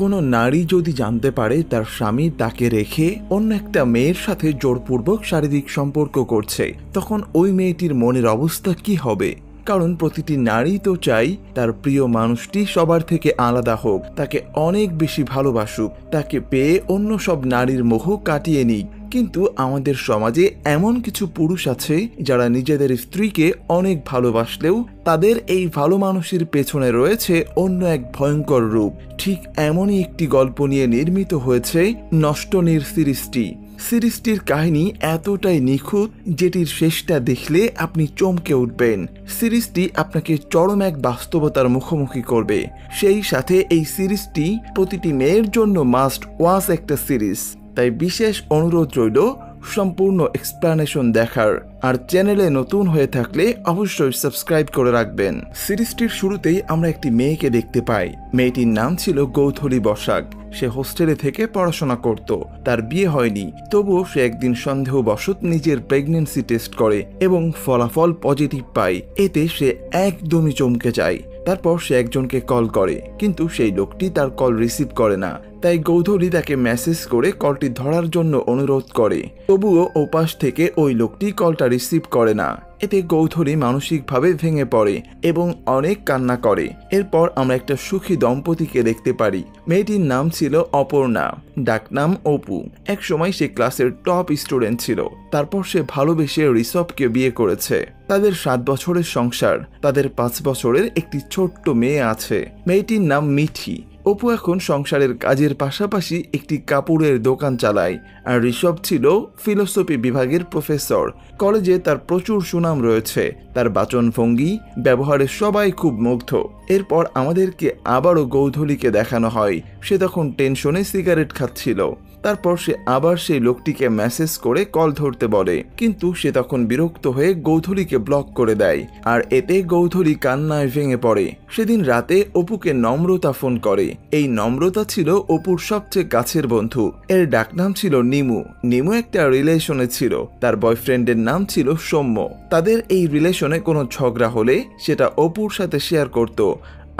কোনো নারী যদি জানতে পারে তার স্বামী তাকে রেখে অন্য একটা মেয়ের সাথে জোরপূর্বক শারীরিক সম্পর্ক করছে, তখন ওই মেয়েটির মনের অবস্থা কি হবে? কারণ প্রতিটি নারী তো চাই তার প্রিয় মানুষটি সবার থেকে আলাদা হোক, তাকে অনেক বেশি ভালোবাসুক, তাকে পেয়ে অন্য সব নারীর মোহ কাটিয়ে নিক। কিন্তু আমাদের সমাজে এমন কিছু পুরুষ আছে যারা নিজেদের স্ত্রীকে অনেক ভালোবাসলেও তাদের এই ভালো মানুষের পেছনে রয়েছে অন্য এক ভয়ঙ্কর রূপ। ঠিক এমনই একটি গল্প নিয়ে নির্মিত হয়েছে নষ্টনীড় সিরিজটি। সিরিজটির কাহিনী এতটাই নিখুঁত যেটির শেষটা দেখলে আপনি চমকে উঠবেন। সিরিজটি আপনাকে চরম এক বাস্তবতার মুখোমুখি করবে। সেই সাথে এই সিরিজটি প্রতিটি মেয়ের জন্য মাস্ট ওয়াচ একটা সিরিজ। তাই বিশেষ অনুরোধ রইল সম্পূর্ণ এক্সপ্লানেশন দেখার। আর চ্যানেলে নতুন হয়ে থাকলে অবশ্যই সাবস্ক্রাইব করে রাখবেন। সিরিজটির শুরুতেই আমরা একটি মেয়েকে দেখতে পাই। মেয়েটির নাম ছিল গৌথলি বসাক। সে হোস্টেলে থেকে পড়াশোনা করত। তার বিয়ে হয়নি, তবুও সে একদিন সন্দেহবশত নিজের প্রেগন্যান্সি টেস্ট করে এবং ফলাফল পজিটিভ পায়। এতে সে একদমই চমকে যায়। তারপর সে একজনকে কল করে, কিন্তু সেই লোকটি তার কল রিসিভ করে না। তাই গৌধলি তাকে মেসেজ করে কলটি ধরার জন্য অনুরোধ করে, তবুও ওপাশ থেকে ওই লোকটি কলটা রিসিভ করে না। এতে গৌধলি মানসিকভাবে ভেঙে পড়ে এবং অনেক কান্না করে। এরপর আমরা একটা সুখী দম্পতিকে দেখতে পারি। মেয়েটির নাম ছিল অপর্ণা, ডাকনাম অপু। এক সময় সে ক্লাসের টপ স্টুডেন্ট ছিল। তারপর সে ভালোবেসে ঋষভকে বিয়ে করেছে। তাদের 7 বছরের সংসার। তাদের 5 বছরের একটি ছোট্ট মেয়ে আছে। মেয়েটির নাম মিঠি। অপু এখন সংসারের কাজের পাশাপাশি একটি কাপড়ের দোকান চালায়। আর ঋষভ ছিল ফিলোসফি বিভাগের প্রফেসর। কলেজে তার প্রচুর সুনাম রয়েছে। তার বাচনভঙ্গি, ব্যবহারে সবাই খুব মুগ্ধ। এরপর আমাদেরকে আবারও গৌধলিকে দেখানো হয়। সে তখন টেনশনে সিগারেট খাচ্ছিল। তারপর সে আবার সেই লোকটিকে মেসেজ করে কল ধরতে বলে, কিন্তু সে তখন বিরক্ত হয়ে গৌধলিকে ব্লক করে দেয়। আর এতে গৌধলি কান্নায় ভেঙে পড়ে। সেদিন রাতে অপুকে নম্রতা ফোন করে। এই নম্রতা ছিল অপুর সবচেয়ে কাছের বন্ধু। এর ডাকনাম ছিল নিমু। নিমু একটা রিলেশনে ছিল। তার বয়ফ্রেন্ডের নাম ছিল সৌম্য। তাদের এই রিলেশনে কোনো ঝগড়া হলে সেটা অপুর সাথে শেয়ার করত,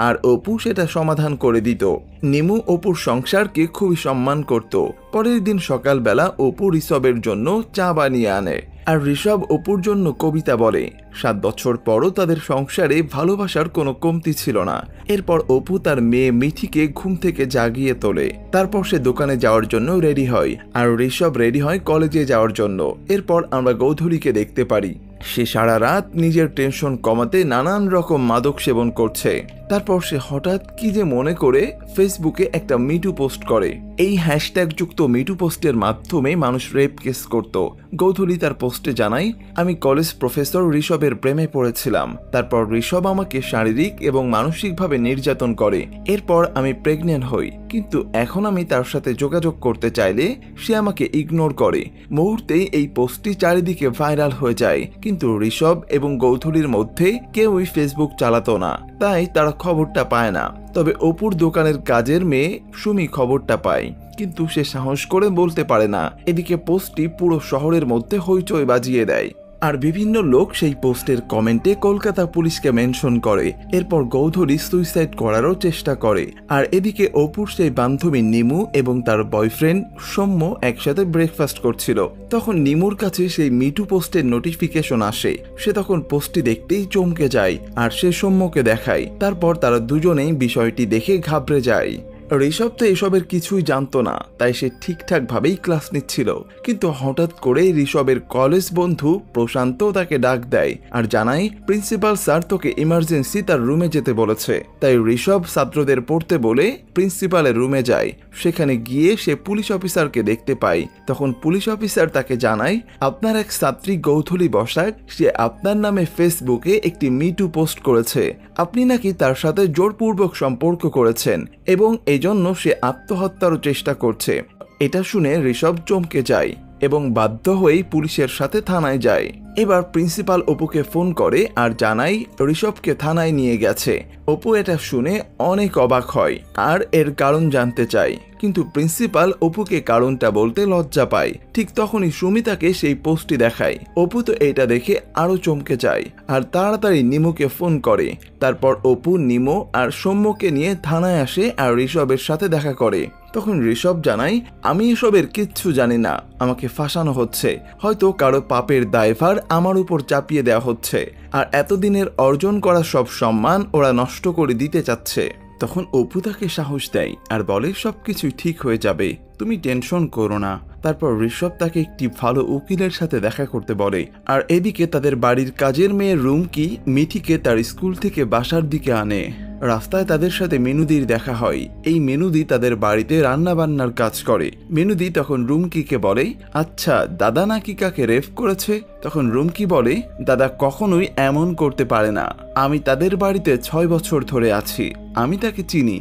আর অপু সেটা সমাধান করে দিত। নিমু অপুর সংসারকে খুবই সম্মান করত। পরের দিন সকালবেলা অপু ঋষভের জন্য চা বানিয়ে আনে, আর ঋষভ অপুর জন্য কবিতা বলে। 7 বছর পরও তাদের সংসারে ভালোবাসার কোনো কমতি ছিল না। এরপর অপু তার মেয়ে মিঠিকে ঘুম থেকে জাগিয়ে তোলে। তারপর সে দোকানে যাওয়ার জন্য রেডি হয়, আর ঋষভ রেডি হয় কলেজে যাওয়ার জন্য। এরপর আমরা গৌধলিকে দেখতে পারি। সে সারা রাত নিজের টেনশন কমাতে নানান রকম মাদক সেবন করছে। তারপর সে হঠাৎ কি যে মনে করে ফেসবুকে একটা মিটু পোস্ট করে। এই হ্যাশট্যাগ যুক্ত মিটু পোস্টের মাধ্যমে মানুষ রেপ কেস করত। গৌধলি তার পোস্টে জানায়, আমি কলেজ প্রফেসর ঋষভের প্রেমে পড়েছিলাম। তারপর ঋষভ আমাকে শারীরিক এবং মানসিকভাবে নির্যাতন করে। এরপর আমি প্রেগনেন্ট হই, কিন্তু এখন আমি তার সাথে যোগাযোগ করতে চাইলে সে আমাকে ইগনোর করে। মুহূর্তেই এই পোস্টটি চারিদিকে ভাইরাল হয়ে যায়। কিন্তু ঋষভ এবং গৌধলির মধ্যে কেউই ফেসবুক চালাতো না, তাই তারা খবরটা পায় না। তবে অপুর দোকানের কাজের মেয়ে সুমি খবরটা পায়, কিন্তু সে সাহস করে বলতে পারে না। এদিকে পোস্টটি পুরো শহরের মধ্যে হইচই বাজিয়ে দেয়। আর বিভিন্ন লোক সেই পোস্টের কমেন্টে কলকাতা পুলিশকে মেনশন করে। এরপর গৌধলি সুইসাইড করারও চেষ্টা করে। আর এদিকে অপুর সেই বান্ধবী নিমু এবং তার বয়ফ্রেন্ড সৌম্য একসাথে ব্রেকফাস্ট করছিল। তখন নিমুর কাছে সেই মিটু পোস্টের নোটিফিকেশন আসে। সে তখন পোস্টটি দেখতেই চমকে যায়, আর সে সৌম্যকে দেখায়। তারপর তারা দুজনেই বিষয়টি দেখে ঘাবড়ে যায়। ঋষভ তো এসবের কিছুই জানতো না, তাই সে ঠিকঠাক ভাবেই ক্লাস নিচ্ছিল। কিন্তু হঠাৎ করে ঋষভের কলেজ বন্ধু প্রশান্ত তাকে ডাক দেয় আর জানায়, প্রিন্সিপাল স্যার তোকে ইমার্জেন্সি তার রুমে যেতে বলেছে। তাই ঋষভ ছাত্রদের পড়তে বলে প্রিন্সিপালের রুমে যায়। সেখানে গিয়ে সে পুলিশ অফিসারকে দেখতে পায়। তখন পুলিশ অফিসার তাকে জানায়, আপনার এক ছাত্রী গৌধলি বসাক, সে আপনার নামে ফেসবুকে একটি মিটু পোস্ট করেছে। আপনি নাকি তার সাথে জোরপূর্বক সম্পর্ক করেছেন এবং এজন্য সে আত্মহত্যারও চেষ্টা করছে। এটা শুনে ঋষভ চমকে যায় এবং বাধ্য হয়েই পুলিশের সাথে থানায় যায়। এবার প্রিন্সিপাল অপুকে ফোন করে আর জানাই ঋষভকে থানায় নিয়ে গেছে। অপু এটা শুনে অনেক অবাক হয় আর এর কারণ জানতে চায়, কিন্তু প্রিন্সিপাল অপুকে কারণটা বলতে লজ্জা পায়। ঠিক তখনই সুমিতাকে সেই পোস্টটি দেখায়। অপু তো এটা দেখে আরো চমকে যায় আর তাড়াতাড়ি নিমুকে ফোন করে। তারপর অপু, নিমু আর সৌম্যকে নিয়ে থানায় আসে আর ঋষভের সাথে দেখা করে। তখন ঋষভ জানায়, আমি এসবের কিচ্ছু জানি না, আমাকে ফাঁসানো হচ্ছে, হয়তো কারো পাপের দায়ভার আমার উপর চাপিয়ে দেওয়া হচ্ছে আর এতদিনের অর্জন করা সব সম্মান ওরা নষ্ট করে দিতে চাচ্ছে। তখন অপু তাকে সাহস দেয় আর বলে সবকিছুই ঠিক হয়ে যাবে, তুমি টেনশন করো না। তারপর ঋষভ তাকে একটি ভালো উকিলের সাথে দেখা করতে বলে। আর এদিকে তাদের বাড়ির কাজের মেয়ে রুমকি মিঠিকে তার স্কুল থেকে বাসার দিকে আনে। রাস্তায় তাদের সাথে মেনুদির দেখা হয়। এই মেনুদি তাদের বাড়িতে রান্না বান্নার কাজ করে। মেনুদি তখন রুমকিকে বলে, আচ্ছা দাদা নাকি কাকে রেপ করেছে? তখন রুমকি বলে, দাদা কখনোই এমন করতে পারে না, আমি তাদের বাড়িতে 6 বছর ধরে আছি, আমি তাকে চিনি।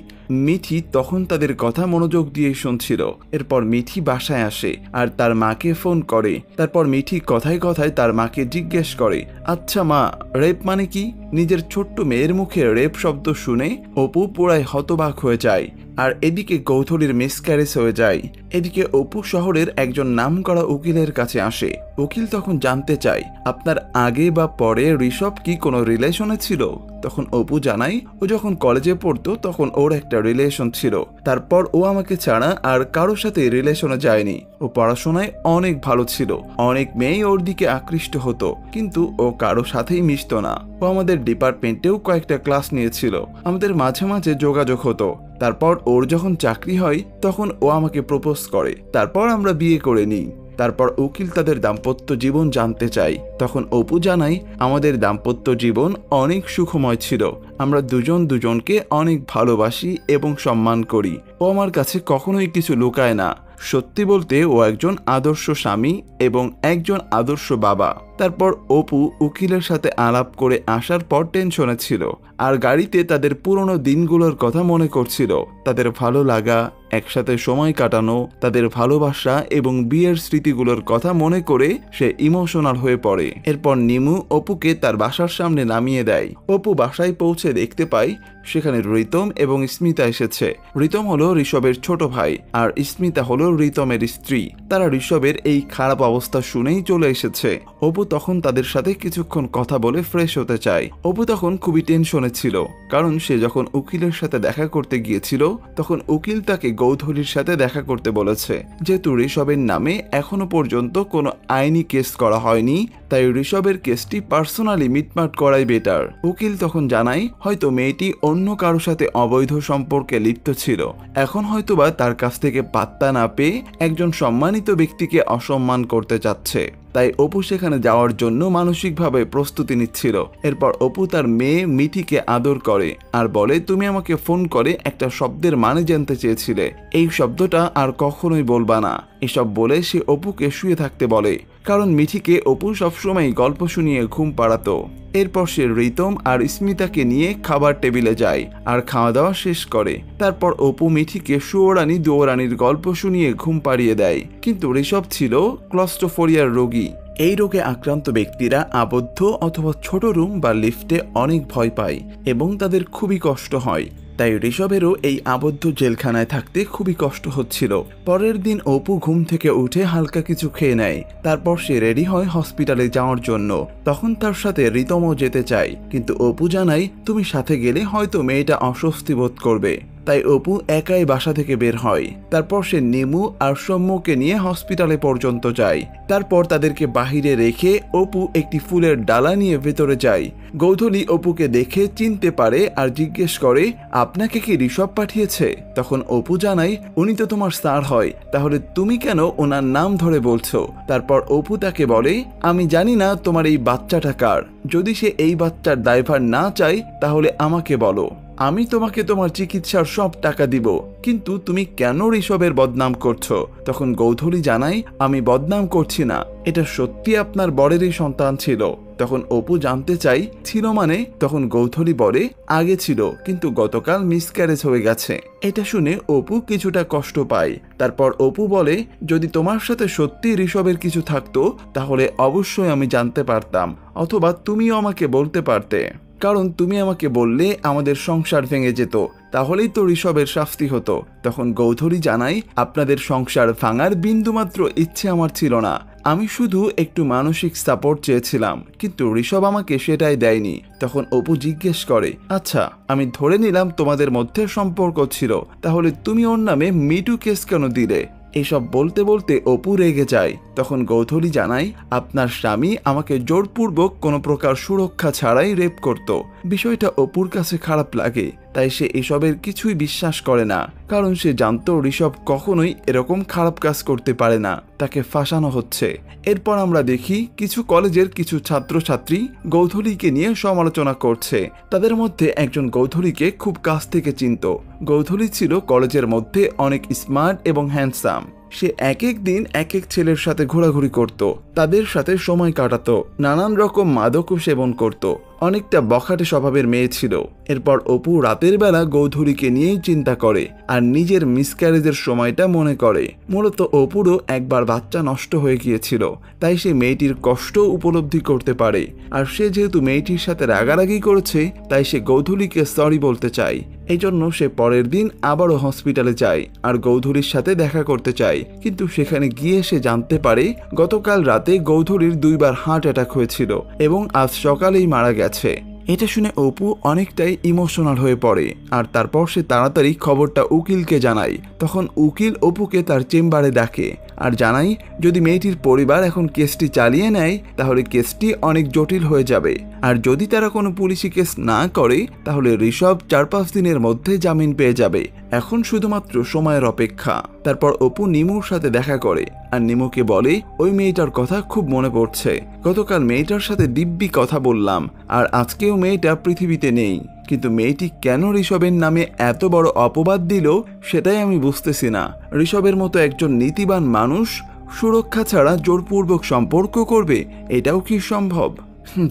মিঠি তখন তাদের কথা মনোযোগ দিয়ে শুনছিল। এরপর মিঠি বাসায় আসে আর তার মাকে ফোন করে। তারপর মিঠি কথায় কথায় তার মাকে জিজ্ঞেস করে, আচ্ছা মা, রেপ মানে কি? নিজের ছোট্ট মেয়ের মুখে রেপ শব্দ শুনে অপু পুরাই হতবাক হয়ে যায়। আর এদিকে গৌথলির মিসক্যারেজ হয়ে যায়। এদিকে অপু শহরের একজন নামকরা উকিলের কাছে আসে। উকিল তখন জানতে চায়, আপনার আগে বা পরে ঋষভ কি কোনো রিলেশনে ছিল? তখন অপু জানায়, ও যখন কলেজে পড়তো তখন ওর একটা রিলেশন ছিল, তারপর ও আমাকে ছাড়া আর কারোর সাথে রিলেশনে যায়নি। ও পড়াশোনায় অনেক ভালো ছিল, অনেক মেয়ে ওর দিকে আকৃষ্ট হতো, কিন্তু ও কারো সাথেই মিশতো না। ও আমাদের ডিপার্টমেন্টেও কয়েকটা ক্লাস নিয়েছিল, আমাদের মাঝে মাঝে যোগাযোগ হতো। তারপর ওর যখন চাকরি হয় তখন ও আমাকে প্রপোজ করে, তারপর আমরা বিয়ে করে নিই। তারপর উকিল তাদের দাম্পত্য জীবন জানতে চায়। তখন অপু জানায়, আমাদের দাম্পত্য জীবন অনেক সুখময় ছিল, আমরা দুজন দুজনকে অনেক ভালোবাসি এবং সম্মান করি। ও আমার কাছে কখনোই কিছু লুকায় না, সত্যি বলতে ও একজন আদর্শ স্বামী এবং একজন আদর্শ বাবা। তারপর অপু উকিলের সাথে আলাপ করে আসার পর টেনশনে ছিল আর গাড়িতে তাদের পুরনো দিনগুলোর কথা মনে করছিল। তাদের ভালো লাগা, একসাথে সময় কাটানো, তাদের ভালোবাসা এবং বিয়ের স্মৃতিগুলোর কথা মনে করে সে ইমোশনাল হয়ে পড়ে। এরপর নিমু অপুকে তার বাসার সামনে নামিয়ে দেয়। অপু বাসায় পৌঁছে দেখতে পায় সেখানে রিতম এবং স্মিতা এসেছে। রিতম হলো ঋষভের ছোট ভাই আর স্মিতা হলো রিতমের স্ত্রী। তারা ঋষভের এই খারাপ অবস্থা শুনেই চলে এসেছে। অপু তখন তাদের সাথে কিছুক্ষণ কথা বলে ফ্রেশ হতে চায়। অপু তখন খুবই টেনশনে ছিল, কারণ সে যখন উকিলের সাথে দেখা করতে গিয়েছিল তখন উকিল তাকে গৌধলির সাথে দেখা করতে বলেছে। যেহেতু ঋষভের নামে এখনো পর্যন্ত কোনো আইনি কেস করা হয়নি, তাই ঋষভের কেসটি পার্সোনালি মিটমাট করাই বেটার। উকিল তখন জানায়, হয়তো মেয়েটি অন্য কারো সাথে অবৈধ সম্পর্কে লিপ্ত ছিল, এখন হয়তোবা তার কাছ থেকে পাত্তা না পেয়ে একজন সম্মানিত ব্যক্তিকে অসম্মান করতে চাচ্ছে। তাই অপু সেখানে যাওয়ার জন্য মানসিকভাবে প্রস্তুতি নিচ্ছিল। এরপর অপু তার মেয়ে মিঠিকে আদর করে আর বলে, তুমি আমাকে ফোন করে একটা শব্দের মানে জানতে চেয়েছিলে, এই শব্দটা আর কখনোই বলবা না। এসব বলে সে অপুকে শুয়ে থাকতে বলে, কারণ মিঠিকে অপু সবসময় গল্প শুনিয়ে ঘুম পাড়াতো। এরপর সে রিতম আর স্মিতাকে নিয়ে খাবার টেবিলে যায় আর খাওয়া দাওয়া শেষ করে। তারপর অপু মিঠিকে সুয়োরানী দুয়োরানীর গল্প শুনিয়ে ঘুম পাড়িয়ে দেয়। কিন্তু ঋষভ ছিল ক্লস্ট্রোফোরিয়ার রোগী। এই রোগে আক্রান্ত ব্যক্তিরা আবদ্ধ অথবা ছোট রুম বা লিফটে অনেক ভয় পায় এবং তাদের খুবই কষ্ট হয়। তাই ঋষভেরও এই আবদ্ধ জেলখানায় থাকতে খুবই কষ্ট হচ্ছিল। পরের দিন অপু ঘুম থেকে উঠে হালকা কিছু খেয়ে নেয়। তারপর সে রেডি হয় হসপিটালে যাওয়ার জন্য। তখন তার সাথে রিতমও যেতে চায়, কিন্তু অপু জানায়, তুমি সাথে গেলে হয়তো মেয়েটা অস্বস্তি বোধ করবে। তাই অপু একাই বাসা থেকে বের হয়। তারপর সে নিমু আর সৌম্যকে নিয়ে হসপিটালে পর্যন্ত যায়। তারপর তাদেরকে বাহিরে রেখে অপু একটি ফুলের ডালা নিয়ে ভেতরে যায়। গৌধলি অপুকে দেখে চিনতে পারে আর জিজ্ঞেস করে, আপনাকে কি ঋষভ পাঠিয়েছে? তখন অপু জানায়, উনি তো তোমার স্যার হয়, তাহলে তুমি কেন ওনার নাম ধরে বলছো? তারপর অপু তাকে বলে, আমি জানি না তোমার এই বাচ্চাটা কার, যদি সে এই বাচ্চার দায়ভার না চায় তাহলে আমাকে বলো, আমি তোমাকে তোমার চিকিৎসার সব টাকা দিব, কিন্তু তুমি কেন ঋষভের বদনাম করছো? তখন গৌধলি জানায়, আমি বদনাম করছি না, এটা সত্যি আপনার বরেরই সন্তান ছিল। তখন অপু জানতে চাই ছিল মানে? তখন গৌথলি বলে আগে ছিল, কিন্তু গতকাল মিসক্যারেজ হয়ে গেছে। এটা শুনে অপু কিছুটা কষ্ট পায়। তারপর অপু বলে যদি তোমার সাথে সত্যি ঋষভের কিছু থাকতো তাহলে অবশ্যই আমি জানতে পারতাম, অথবা তুমিও আমাকে বলতে পারতে, কারণ তুমি আমাকে বললে আমাদের সংসার ভেঙে যেত, তাহলেই তো ঋষভের শাস্তি হতো। তখন গৌধরী জানাই আপনাদের সংসার ভাঙার বিন্দুমাত্র ইচ্ছে আমার ছিল না, আমি শুধু একটু মানসিক সাপোর্ট চেয়েছিলাম, কিন্তু ঋষভ আমাকে সেটাই দেয়নি। তখন অপু জিজ্ঞেস করে আচ্ছা আমি ধরে নিলাম তোমাদের মধ্যে সম্পর্ক ছিল, তাহলে তুমি ওর নামে মিটু কেস কেন দিলে? এসব বলতে বলতে অপু রেগে যায়। তখন গৌধরী জানাই আপনার স্বামী আমাকে জোরপূর্বক কোনো প্রকার সুরক্ষা ছাড়াই রেপ করত। বিষয়টা অপুর কাছে খারাপ লাগে, তাই সে এসবের কিছুই বিশ্বাস করে না, কারণ সে জানতো ঋষভ কখনোই এরকম খারাপ কাজ করতে পারে না, তাকে ফাঁসানো হচ্ছে। এরপর আমরা দেখি কিছু কলেজের কিছু ছাত্রছাত্রী গৌধরীকে নিয়ে সমালোচনা করছে। তাদের মধ্যে একজন গৌধরীকে খুব কাছ থেকে চিনত। গৌধরী ছিল কলেজের মধ্যে অনেক স্মার্ট এবং হ্যান্ডসাম। সে এক এক দিন এক এক ছেলের সাথে ঘোরাঘুরি করত, তাদের সাথে সময় কাটাতো, নানান রকম মাদকও সেবন করত, অনেকটা বখাটে স্বভাবের মেয়ে ছিল। এরপর অপু রাতের বেলা গৌধরীকে নিয়েই চিন্তা করে আর নিজের মিসক্যারেজের সময়টা মনে করে। মূলত অপুরও একবার বাচ্চা নষ্ট হয়ে গিয়েছিল, তাই সে মেয়েটির কষ্ট উপলব্ধি করতে পারে। আর সে যেহেতু মেয়েটির সাথে রাগারাগি করেছে, তাই সে গৌধরীকে সরি বলতে চায়। এই জন্য সে পরের দিন আবারও হসপিটালে যায় আর গৌধরীর সাথে দেখা করতে চায়, কিন্তু সেখানে গিয়ে সে জানতে পারে গতকাল রাতে গৌধরীর 2বার হার্ট অ্যাটাক হয়েছিল এবং আজ সকালেই মারা গেছে। এটা শুনে অপু অনেকটাই ইমোশনাল হয়ে পড়ে আর তারপর সে তাড়াতাড়ি খবরটা উকিলকে জানায়। তখন উকিল অপুকে তার চেম্বারে ডাকে আর জানাই যদি মেয়েটির পরিবার এখন কেসটি চালিয়ে নেয় তাহলে কেসটি অনেক জটিল হয়ে যাবে, আর যদি তারা কোনো পুলিশি কেস না করে তাহলে ঋষভ 4-5 দিনের মধ্যে জামিন পেয়ে যাবে। এখন শুধুমাত্র সময়ের অপেক্ষা। তারপর অপু নিমুর সাথে দেখা করে আর নিমুকে বলে ওই মেয়েটার কথা খুব মনে পড়ছে, গতকাল মেয়েটার সাথে দিব্যি কথা বললাম আর আজকেও মেয়েটা পৃথিবীতে নেই, কিন্তু মেয়েটি কেন ঋষভের নামে এত বড় অপবাদ দিল সেটাই আমি বুঝতেছি না। ঋষভের মতো একজন নীতিবান মানুষ সুরক্ষা ছাড়া জোরপূর্বক সম্পর্ক করবে, এটাও কি সম্ভব?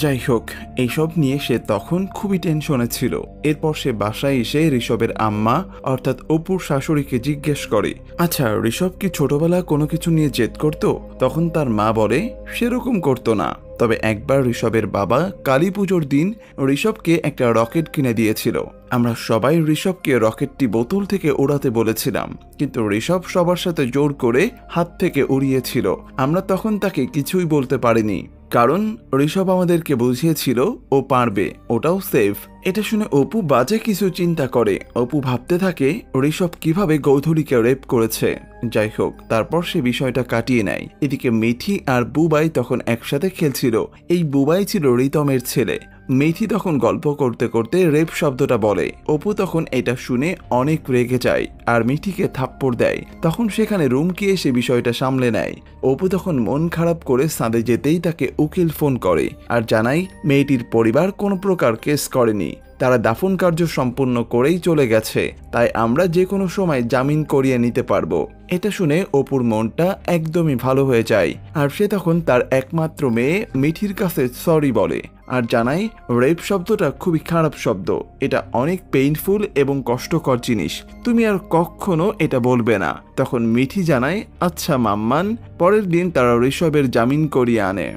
যাই হোক, এইসব নিয়ে সে তখন খুবই টেনশনে ছিল। এরপর সে বাসায় এসে ঋষভের আম্মা অর্থাৎ অপুর শাশুড়িকে জিজ্ঞেস করে আচ্ছা ঋষভ কি ছোটবেলায় কোনো কিছু নিয়ে জেদ করতো? তখন তার মা বলে সেরকম করতো না, তবে একবার ঋষভের বাবা কালী পুজোর দিন ঋষভকে একটা রকেট কিনে দিয়েছিল। আমরা সবাই ঋষভকে রকেটটি বোতল থেকে উড়াতে বলেছিলাম, কিন্তু ঋষভ সবার সাথে জোর করে হাত থেকে উড়িয়েছিল। আমরা তখন তাকে কিছুই বলতে পারিনি, কারণ ঋষভ আমাদেরকে বুঝিয়েছিল ও পারবে, ওটাও সেফ। এটা শুনে অপু বাজে কিছু চিন্তা করে। অপু ভাবতে থাকে ঋষভ কিভাবে গৌধরীকে রেপ করেছে। যাই হোক, তারপর সে বিষয়টা কাটিয়ে নেয়। এদিকে মিঠি আর বুবাই তখন একসাথে খেলছিল। এই বুবাই ছিল রিতমের ছেলে। মিঠি তখন গল্প করতে করতে রেপ শব্দটা বলে। অপু তখন এটা শুনে অনেক রেগে যায় আর মিঠিকে থাপ্পড় দেয়। তখন সেখানে রুমকি এসে বিষয়টা সামলে নেয়। অপু তখন মন খারাপ করে ছাদে যেতেই তাকে উকিল ফোন করে আর জানায় মেয়েটির পরিবার কোনো প্রকার কেস করেনি, তারা দাফন কার্য সম্পূর্ণ করেই চলে গেছে, তাই আমরা যে কোনো সময় জামিন করিয়ে নিতে পারবো। এটা শুনে অপুর মনটা একদমই ভালো হয়ে যায় আর সে তখন তার একমাত্র মেয়ে মিঠির কাছে সরি বলে আর জানাই রেপ শব্দটা খুবই খারাপ শব্দ, এটা অনেক পেইনফুল এবং কষ্টকর জিনিস, তুমি আর কখনো এটা বলবে না। তখন মিঠি জানায় আচ্ছা মাম্মান। পরের দিন তারা ঋষভের জামিন করিয়ে আনে।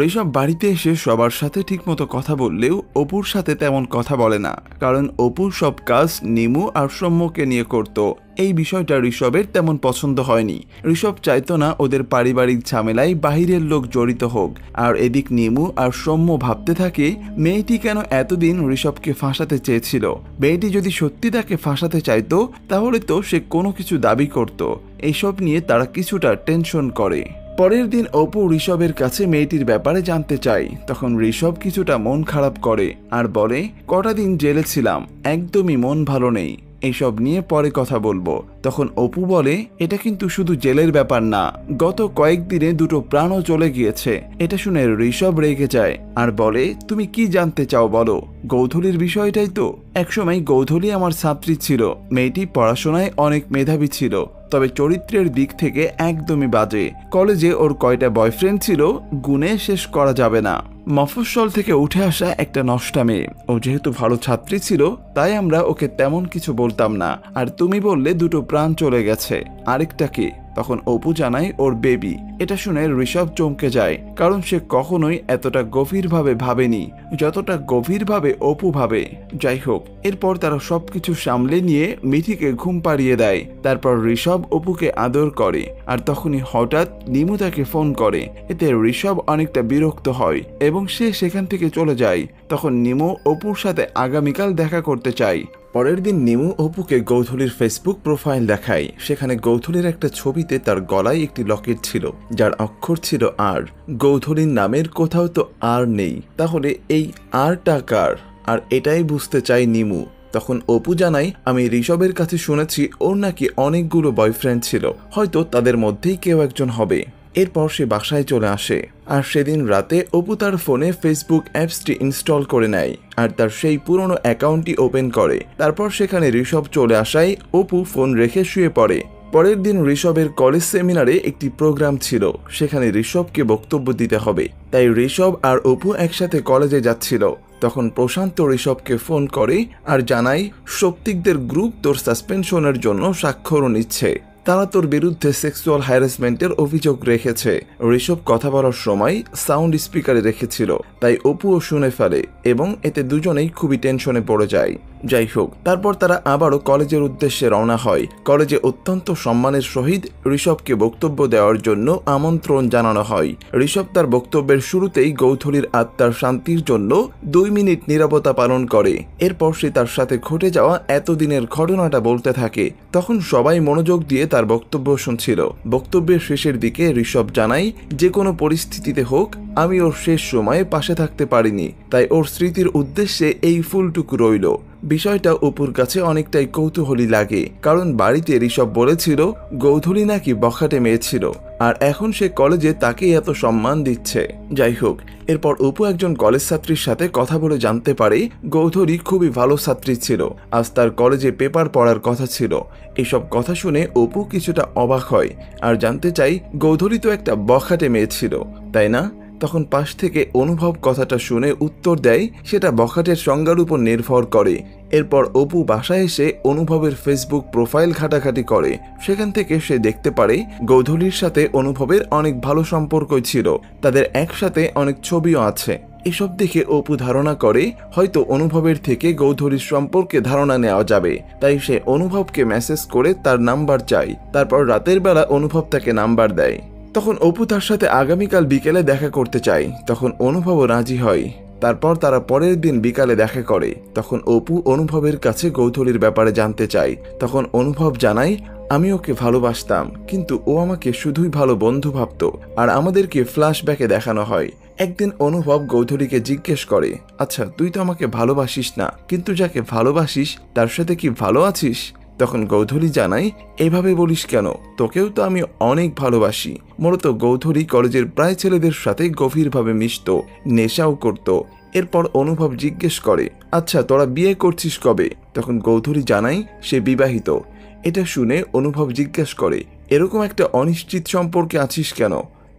ঋষভ বাড়িতে এসে সবার সাথে ঠিকমতো কথা বললেও অপুর সাথে তেমন কথা বলে না, কারণ অপুর সব কাজ নিমু আর সৌম্যকে নিয়ে করত। এই বিষয়টা ঋষভের তেমন পছন্দ হয়নি। ঋষভ চাইতো না ওদের পারিবারিক ঝামেলায় বাহিরের লোক জড়িত হোক। আর এদিক নিমু আর সৌম্য ভাবতে থাকে মেয়েটি কেন এতদিন ঋষভকে ফাঁসাতে চেয়েছিল। মেয়েটি যদি সত্যি তাকে ফাঁসাতে চাইতো তাহলে তো সে কোনো কিছু দাবি করত। এইসব নিয়ে তারা কিছুটা টেনশন করে। পরের দিন অপু ঋষভের কাছে মেয়েটির ব্যাপারে জানতে চায়। তখন ঋষভ কিছুটা মন খারাপ করে আর বলে কটা দিন জেলে ছিলাম, একদমই মন ভালো নেই, এইসব নিয়ে পরে কথা বলবো। তখন অপু বলে এটা কিন্তু শুধু জেলের ব্যাপার না, গত কয়েকদিনে 2টো প্রাণও চলে গিয়েছে। এটা শুনে ঋষভ রেগে যায় আর বলে তুমি কি জানতে চাও বলো, গৌধরীর বিষয়টাই তো। একসময় গৌধরী আমার ছাত্রী ছিল, মেয়েটি পড়াশোনায় অনেক মেধাবী ছিল, তবে চরিত্রের দিক থেকে একদমই বাজে। কলেজে ওর কয়টা বয়ফ্রেন্ড ছিল গুণে শেষ করা যাবে না। মফস্বল থেকে উঠে আসা একটা নষ্টা মেয়ে। ও যেহেতু ভালো ছাত্রী ছিল তাই আমরা ওকে তেমন কিছু বলতাম না। আর তুমি বললে দুটো প্রাণ চলে গেছে, আরেকটা কে? তখন অপু জানায় ওর বেবি। এটা শুনে ঋষভ চমকে যায়, কারণ সে কখনোই এতটা গভীরভাবে ভাবেনি যতটা গভীরভাবে অপু ভাবে। যাই হোক, এরপর তারা সবকিছু সামলে নিয়ে মিঠিকে ঘুম পাড়িয়ে দেয়। তারপর ঋষভ অপুকে আদর করে, আর তখনই হঠাৎ নিমু তাকে ফোন করে। এতে ঋষভ অনেকটা বিরক্ত হয় এবং সে সেখান থেকে চলে যায়। তখন নিমু অপুর সাথে আগামীকাল দেখা করতে চায়। পরের দিন নিমু অপুকে গৌধুলীর ফেসবুক প্রোফাইল দেখায়। সেখানে গৌধুলীর একটা ছবিতে তার গলায় একটি লকেট ছিল, যার অক্ষর ছিল আর। গৌধুলীর নামের কোথাও তো আর নেই, তাহলে এই আরটা কার? আর এটাই বুঝতে চায় নিমু। তখন অপু জানায়, আমি ঋষভের কাছে শুনেছি ওর নাকি অনেকগুলো বয়ফ্রেন্ড ছিল, হয়তো তাদের মধ্যেই কেউ একজন হবে। এরপর সে বাসায় চলে আসে, আর সেদিন রাতে অপু তার ফোনে ফেসবুক অ্যাপসটি ইনস্টল করে নেয় আর তার সেই পুরনো অ্যাকাউন্টটি ওপেন করে। তারপর সেখানে ঋষভ চলে আসায় অপু ফোন রেখে শুয়ে পড়ে। পরের দিন ঋষভের কলেজ সেমিনারে একটি প্রোগ্রাম ছিল, সেখানে ঋষভকে বক্তব্য দিতে হবে। তাই ঋষভ আর অপু একসাথে কলেজে যাচ্ছিল। তখন প্রশান্ত ঋষভকে ফোন করে আর জানায়, সৌপ্তিকদের গ্রুপ তোর সাসপেনশনের জন্য স্বাক্ষরও নিচ্ছে। তারা তোর বিরুদ্ধে সেক্সুয়াল হ্যারাসমেন্টের অভিযোগ রেখেছে। ঋষভ কথা বলার সময় সাউন্ড স্পিকারে রেখেছিল, তাই অপুও শুনে ফেলে এবং এতে দুজনেই খুবই টেনশনে পড়ে যায়। যাই হোক, তারপর তারা আবারও কলেজের উদ্দেশ্যে রওনা হয়। কলেজে অত্যন্ত সম্মানের সহিত ঋষভকে বক্তব্য দেওয়ার জন্য আমন্ত্রণ জানানো হয়। ঋষভ তার বক্তব্যের শুরুতেই গৌধুলীর আত্মার শান্তির জন্য 2 মিনিট নীরবতা পালন করে। এরপর সে তার সাথে ঘটে যাওয়া এতদিনের ঘটনাটা বলতে থাকে। তখন সবাই মনোযোগ দিয়ে তার বক্তব্য শুনছিল। বক্তব্যের শেষের দিকে ঋষভ জানায়, যে কোনো পরিস্থিতিতে হোক আমি ওর শেষ সময়ে পাশে থাকতে পারিনি, তাই ওর স্মৃতির উদ্দেশ্যে এই ফুলটুকু রইল। বিষয়টা অপুর কাছে অনেকটাই কৌতূহলী লাগে, কারণ বাড়িতে ঋষভ বলেছিল গৌধুলী নাকি বখাটে মেয়ে ছিল, আর এখন সে কলেজে তাকে এত সম্মান দিচ্ছে। যাই হোক, এরপর অপু একজন কলেজ ছাত্রীর সাথে কথা বলে জানতে পারে গৌধুলী খুবই ভালো ছাত্রী ছিল, আজ তার কলেজে পেপার পড়ার কথা ছিল। এসব কথা শুনে অপু কিছুটা অবাক হয় আর জানতে চাই, গৌধুলী তো একটা বখাটে মেয়ে ছিল, তাই না? তখন পাশ থেকে অনুভব কথাটা শুনে উত্তর দেয়, সেটা বখাটের সংজ্ঞার উপর নির্ভর করে। এরপর অপু বাসায় এসে অনুভবের ফেসবুক প্রোফাইল ঘাটাঘাটি করে। সেখান থেকে সে দেখতে পারে গৌধুলীর সাথে অনুভবের অনেক ভালো সম্পর্কই ছিল, তাদের একসাথে অনেক ছবিও আছে। এসব দেখে অপু ধারণা করে হয়তো অনুভবের থেকে গৌধুলীর সম্পর্কে ধারণা নেওয়া যাবে, তাই সে অনুভবকে মেসেজ করে তার নাম্বার চায়। তারপর রাতের বেলা অনুভব তাকে নাম্বার দেয়। তখন অপু তার সাথে আগামীকাল বিকেলে দেখা করতে চায়। তখন অনুভবও রাজি হয়। তারপর তারা পরের দিন বিকালে দেখা করে। তখন অপু অনুভবের কাছে গৌধুলীর ব্যাপারে জানতে চায়। তখন অনুভব জানায়, আমি ওকে ভালোবাসতাম, কিন্তু ও আমাকে শুধুই ভালো বন্ধু ভাবত, আর আমাদেরকে ফ্ল্যাশব্যাকে দেখানো হয়। একদিন অনুভব গৌধুলীকে জিজ্ঞেস করে, আচ্ছা তুই তো আমাকে ভালোবাসিস না, কিন্তু যাকে ভালোবাসিস তার সাথে কি ভালো আছিস? তখন গৌধুলী জানায়, এভাবে বলিস কেন, তোকেও তো আমি অনেক ভালোবাসি। মূলত গৌধুলী কলেজের প্রায় ছেলেদের সাথে গভীরভাবে মিশত, নেশাও করত। এরপর অনুভব জিজ্ঞেস করে, আচ্ছা তোরা বিয়ে করছিস কবে? তখন গৌধুলী জানায় সে বিবাহিত। এটা শুনে অনুভব জিজ্ঞেস করে, এরকম একটা অনিশ্চিত সম্পর্কে আছিস কেন?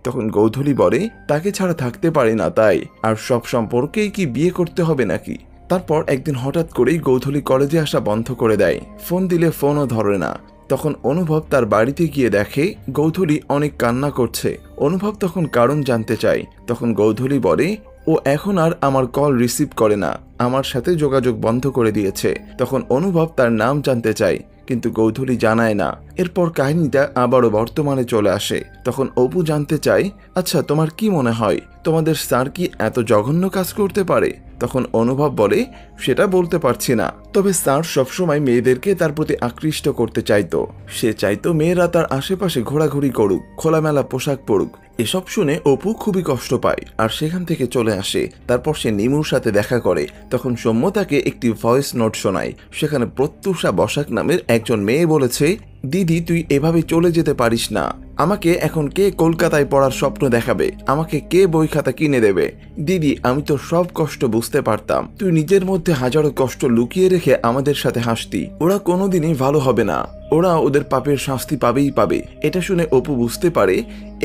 তখন গৌধুলী বলে, তাকে ছাড়া থাকতে পারি না তাই। আর সব সম্পর্কেই কি বিয়ে করতে হবে নাকি? তারপর একদিন হঠাৎ করেই গৌধুলী কলেজে আসা বন্ধ করে দেয়। ফোন দিলে ফোনও ধরে না। তখন অনুভব তার বাড়িতে গিয়ে দেখে গৌধুলী অনেক কান্না করছে। অনুভব তখন কারণ জানতে চায়। তখন গৌধুলী বলে, ও এখন আর আমার কল রিসিভ করে না, আমার সাথে যোগাযোগ বন্ধ করে দিয়েছে। তখন অনুভব তার নাম জানতে চায়, কিন্তু গৌধুলী জানায় না। এরপর কাহিনীটা আবারও বর্তমানে চলে আসে। তখন অপু জানতে চায়, আচ্ছা তোমার কি মনে হয় তোমাদের স্যার কি এত জঘন্য কাজ করতে পারে? তখন অনুভব বলে, সেটা বলতে পারছি না, তবে স্যার সবসময় মেয়েদেরকে তার প্রতি আকৃষ্ট করতে চাইতো। সে চাইতো মেয়েরা তার আশেপাশে ঘোরাঘুরি করুক, খোলামেলা পোশাক পরুক। এসব শুনে অপু খুবই কষ্ট পায় আর সেখান থেকে চলে আসে। তারপর সে নিমুর সাথে দেখা করে। তখন সৌম্য তাকে একটি ভয়েস নোট শোনায়। সেখানে প্রত্যুষা বসাক নামের একজন মেয়ে বলেছে, দিদি তুই এভাবে চলে যেতে পারিস না। আমাকে এখন কে কলকাতায় পড়ার স্বপ্ন দেখাবে? আমাকে কে বই খাতা কিনে দেবে? দিদি আমি তো সব কষ্ট বুঝতে পারতাম, তুই নিজের মধ্যে হাজারো কষ্ট লুকিয়ে রেখে আমাদের সাথে হাসতি। ওরা কোনোদিনই ভালো হবে না। ওরা ওদের পাপের শাস্তি পাবেই পাবে। এটা শুনে অপু বুঝতে পারে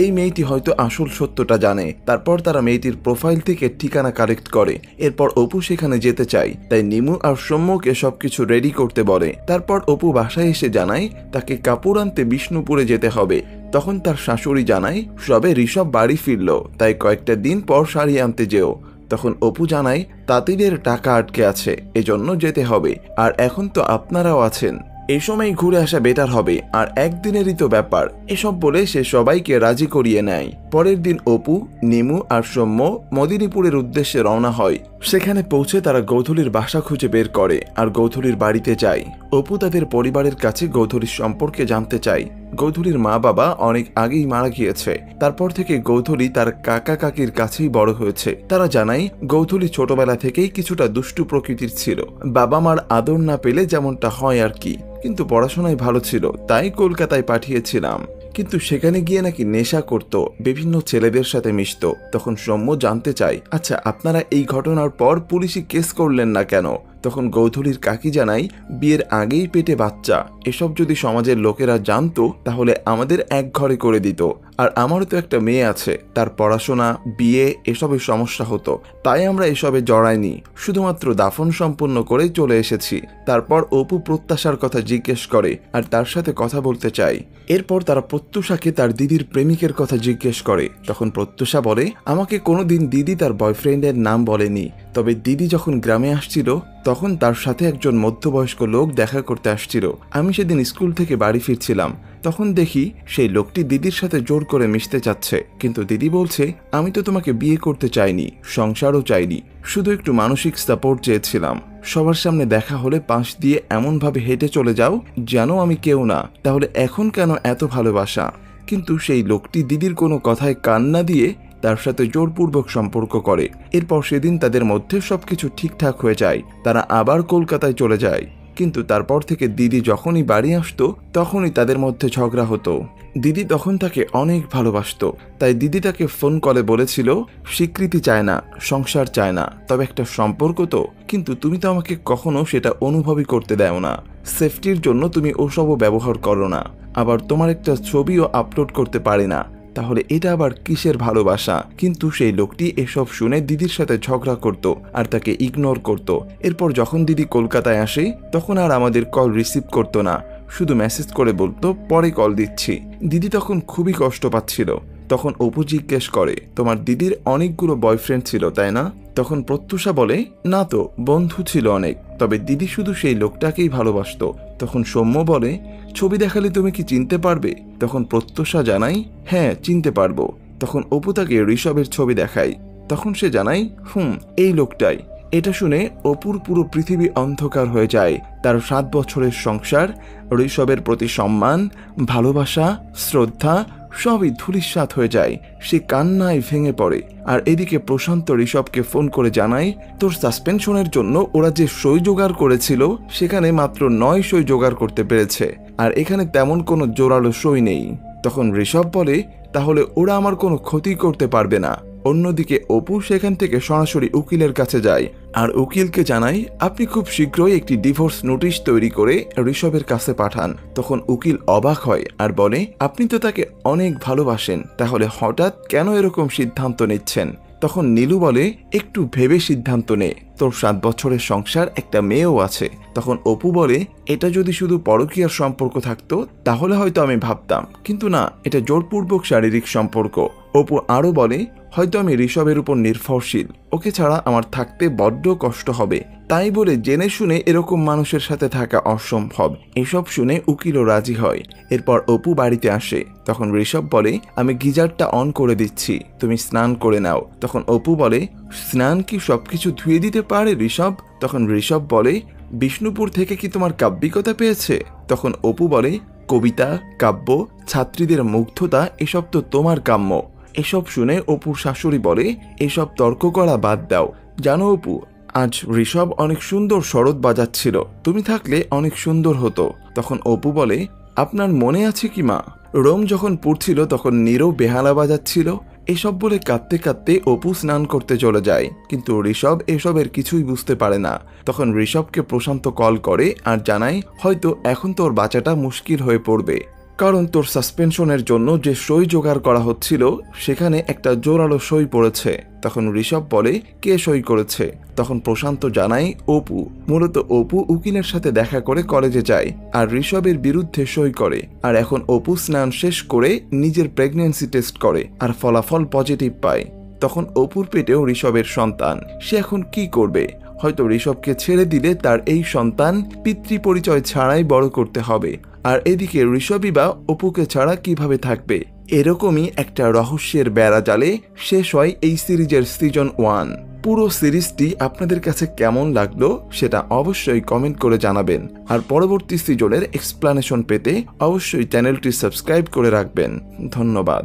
এই মেয়েটি হয়তো আসল সত্যটা জানে। তারপর তারা মেয়েটির প্রোফাইল থেকে ঠিকানা কালেক্ট করে। এরপর অপু সেখানে যেতে চায়, তাই নিমু আর সৌম্যকে সবকিছু রেডি করতে বলে। তারপর অপু বাসায় এসে জানায় তাকে কাপড় আনতে বিষ্ণুপুরে যেতে হবে। তখন তার শাশুড়ি জানায় সবে ঋষভ বাড়ি ফিরল, তাই কয়েকটা দিন পর শাড়ি আনতে যেও। তখন অপু জানায় তাঁতিদের টাকা আটকে আছে, এজন্য যেতে হবে, আর এখন তো আপনারাও আছেন, এই সময় ঘুরে আসা বেটার হবে, আর একদিনেরই তো ব্যাপার। এসব বলে সে সবাইকে রাজি করিয়ে নেয়। পরের দিন অপু, নিমু আর সৌম্য মদিনীপুরের উদ্দেশ্যে রওনা হয়। সেখানে পৌঁছে তারা গৌধূলির বাসা খুঁজে বের করে আর গৌধূলির বাড়িতে যায়। অপু তাদের পরিবারের কাছে গৌধূলির সম্পর্কে জানতে চায়। গৌধূলির মা বাবা অনেক আগেই মারা গিয়েছে। তারপর থেকে গৌধূলি তার কাকা কাকির কাছেই বড় হয়েছে। তারা জানায় গৌধূলি ছোটবেলা থেকেই কিছুটা দুষ্টু প্রকৃতির ছিল। বাবা মার আদর না পেলে যেমনটা হয় আর কি, কিন্তু পড়াশোনায় ভালো ছিল, তাই কলকাতায় পাঠিয়েছিলাম। কিন্তু সেখানে গিয়ে নাকি নেশা করত, বিভিন্ন ছেলেদের সাথে মিশত। তখন সৌম্য জানতে চায়, আচ্ছা আপনারা এই ঘটনার পর পুলিশি কেস করলেন না কেন? তখন গৌধূলির কাকি জানাই বিয়ের আগেই পেটে বাচ্চা, এসব যদি সমাজের লোকেরা জানতো তাহলে আমাদের এক ঘরে করে দিত। আর আমারও তো একটা মেয়ে আছে, তার পড়াশোনা, বিয়ে এসবের সমস্যা হতো, তাই আমরা এসবে জড়াইনি, শুধুমাত্র দাফন সম্পন্ন করে চলে এসেছি। তারপর অপু প্রত্যাশার কথা জিজ্ঞেস করে আর তার সাথে কথা বলতে চায়। এরপর তারা প্রত্যুষাকে তার দিদির প্রেমিকের কথা জিজ্ঞেস করে। তখন প্রত্যুষা বলে আমাকে কোনোদিন দিদি তার বয়ফ্রেন্ডের নাম বলেনি, তবে দিদি যখন গ্রামে আসছিল তখন তার সাথে একজন মধ্যবয়স্ক লোক দেখা করতে আসছিল। আমি সেদিন স্কুল থেকে বাড়ি ফিরছিলাম, তখন দেখি সেই লোকটি দিদির সাথে জোর করে মিশতে চাচ্ছে, কিন্তু দিদি বলছে আমি তো তোমাকে বিয়ে করতে চাইনি, সংসারও চাইনি, শুধু একটু মানসিক সাপোর্ট চেয়েছিলাম। সবার সামনে দেখা হলে পাশ দিয়ে এমনভাবে হেঁটে চলে যাও যেন আমি কেউ না, তাহলে এখন কেন এত ভালোবাসা? কিন্তু সেই লোকটি দিদির কোনো কথায় কান না দিয়ে তার সাথে জোরপূর্বক সম্পর্ক করে। এরপর সেদিন তাদের মধ্যে সবকিছু ঠিকঠাক হয়ে যায়, তারা আবার কলকাতায় চলে যায়। কিন্তু তারপর থেকে দিদি যখনই বাড়ি আসতো তখনই তাদের মধ্যে ঝগড়া হতো। দিদি তখন তাকে অনেক ভালোবাসতো, তাই দিদি তাকে ফোন কলে বলেছিল স্বীকৃতি চায় না, সংসার চায় না, তবে একটা সম্পর্ক তো, কিন্তু তুমি তো আমাকে কখনো সেটা অনুভবই করতে দাও না, সেফটির জন্য তুমি ওসবও ব্যবহার করো না, আবার তোমার একটা ছবিও আপলোড করতে পারে না, তাহলে এটা আবার কিসের ভালোবাসা? কিন্তু সেই লোকটি এসব শুনে দিদির সাথে ঝগড়া করত আর তাকে ইগনোর করত। এরপর যখন দিদি কলকাতায় আসে তখন আর আমাদের কল রিসিভ করতো না, শুধু মেসেজ করে বলতো পরে কল দিচ্ছি। দিদি তখন খুবই কষ্ট পাচ্ছিল। তখন অপু জিজ্ঞেস করে তোমার দিদির অনেকগুলো বয়ফ্রেন্ড ছিল তাই না? তখন প্রত্যুষা বলে না তো, বন্ধু ছিল অনেক, তবে দিদি শুধু সেই লোকটাকেই ভালোবাসতো। তখন সৌম্য বলে ছবি দেখালে তুমি কি চিনতে পারবে? তখন প্রত্যুষা জানাই হ্যাঁ চিনতে পারবো। তখন অপু তাকে ঋষভের ছবি দেখায়, তখন সে জানাই এই লোকটাই। এটা শুনে অপুর পুরো পৃথিবী অন্ধকার হয়ে যায়। তার 7 বছরের সংসার, ঋষভের প্রতি সম্মান, ভালোবাসা, শ্রদ্ধা সবই ধূলিসাৎ হয়ে যায়। সে কান্নায় ভেঙে পড়ে। আর এদিকে প্রশান্ত ঋষভকে ফোন করে জানায় তোর সাসপেনশনের জন্য ওরা যে সই জোগাড় করেছিল সেখানে মাত্র 9 সই জোগাড় করতে পেরেছে, আর এখানে তেমন কোনো জোরালো সই নেই। তখন ঋষভ বলে তাহলে ওরা আমার কোনো ক্ষতি করতে পারবে না। অন্যদিকে অপু সেখান থেকে সরাসরি উকিলের কাছে যায় আর উকিলকে জানায় আপনি খুব শীঘ্রই একটি ডিভোর্স নোটিশ তৈরি করে ঋষভের কাছে পাঠান। তখন উকিল অবাক হয় আর বলে আপনি তো তাকে অনেক ভালোবাসেন, তাহলে হঠাৎ কেন এরকম সিদ্ধান্ত নিচ্ছেন? তখন নীলু বলে একটু ভেবে সিদ্ধান্ত নে, তোর 7 বছরের সংসার, একটা মেয়েও আছে। তখন অপু বলে এটা যদি শুধু পরকীয়ার সম্পর্ক থাকতো তাহলে হয়তো আমি ভাবতাম, কিন্তু না, এটা জোরপূর্বক শারীরিক সম্পর্ক। অপু আরো বলে হয়তো আমি ঋষভের উপর নির্ভরশীল, ওকে ছাড়া আমার থাকতে বড্ড কষ্ট হবে, তাই বলে জেনে শুনে এরকম মানুষের সাথে থাকা অসম্ভব। এসব শুনে উকিলও রাজি হয়। এরপর অপু বাড়িতে আসে। তখন ঋষভ বলে আমি গিজারটা অন করে দিচ্ছি, তুমি স্নান করে নাও। তখন অপু বলে স্নান কি সবকিছু ধুয়ে দিতে পারে ঋষভ? তখন ঋষভ বলে বিষ্ণুপুর থেকে কি তোমার কাব্যিকতা পেয়েছে? তখন অপু বলে কবিতা, কাব্য, ছাত্রীদের মুগ্ধতা এসব তো তোমার কাম্য। এসব শুনে অপুর শাশুড়ি বলে এসব তর্ক করা বাদ দাও, জানো অপু আজ ঋষভ অনেক সুন্দর শরৎ বাজাচ্ছিল, তুমি থাকলে অনেক সুন্দর হতো। তখন অপু বলে আপনার মনে আছে কি মা, রোম যখন পড়ছিল তখন নীরও বেহালা বাজাচ্ছিল, এসব বলে কাঁদতে কাঁদতে অপু স্নান করতে চলে যায়, কিন্তু ঋষভ এসবের কিছুই বুঝতে পারে না। তখন ঋষভকে প্রশান্ত কল করে আর জানায় হয়তো এখন তোর বাঁচাটা মুশকিল হয়ে পড়বে, কারণ তোর সাসপেনশনের জন্য যে সই জোগাড় করা হচ্ছিল সেখানে একটা জোরালো সই পড়েছে। তখন ঋষভ বলে কে সই করেছে? তখন প্রশান্ত জানায় অপু। মূলত অপু উকিলের সাথে দেখা করে কলেজে যায় আর ঋষভের বিরুদ্ধে সই করে। আর এখন অপু স্নান শেষ করে নিজের প্রেগন্যান্সি টেস্ট করে আর ফলাফল পজিটিভ পায়। তখন অপুর পেটেও ঋষভের সন্তান। সে এখন কি করবে? হয়তো ঋষভকে ছেড়ে দিলে তার এই সন্তান পিতৃ পরিচয় ছাড়াই বড় করতে হবে, আর এদিকে ঋষভই বা অপুকে ছাড়া কিভাবে থাকবে? এরকমই একটা রহস্যের বেড়াজালে শেষ হয় এই সিরিজের সিজন 1। পুরো সিরিজটি আপনাদের কাছে কেমন লাগলো সেটা অবশ্যই কমেন্ট করে জানাবেন, আর পরবর্তী সিজনের এক্সপ্লানেশন পেতে অবশ্যই চ্যানেলটি সাবস্ক্রাইব করে রাখবেন। ধন্যবাদ।